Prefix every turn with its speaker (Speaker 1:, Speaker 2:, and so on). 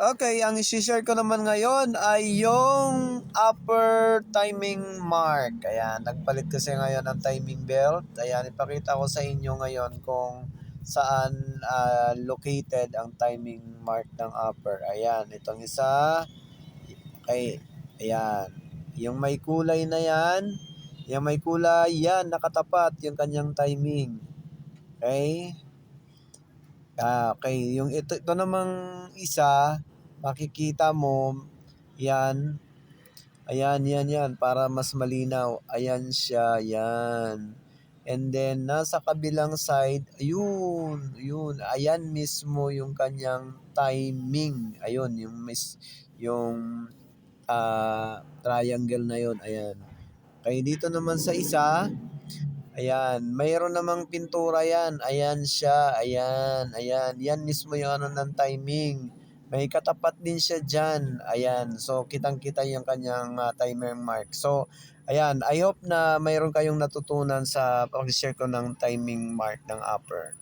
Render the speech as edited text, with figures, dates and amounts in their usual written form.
Speaker 1: Okay, ang isi-share ko naman ngayon ay yung upper timing mark. Ayan, nagpalit kasi ngayon ang timing belt. Ayan, ipakita ko sa inyo ngayon kung saan located ang timing mark ng upper. Ayan, itong isa. Okay, ayan. Yung may kulay na yan, yung may kulay, yan, nakatapat yung kanyang timing. Okay? Okay, yung ito namang isa, makikita mo, yan, ayan, yan, para mas malinaw, ayan siya, yan. And then, nasa kabilang side, yun, ayan mismo yung kanyang timing, ayun, yung triangle na yun, ayan. Okay, dito naman sa isa, ayan, mayroon namang pintura yan. Ayan siya, ayan. Yan mismo yung ano ng timing. May katapat din siya dyan. Ayan, so kitang-kita yung kanyang timer mark. So, ayan, I hope na mayroon kayong natutunan sa pag-share ko ng timing mark ng upper.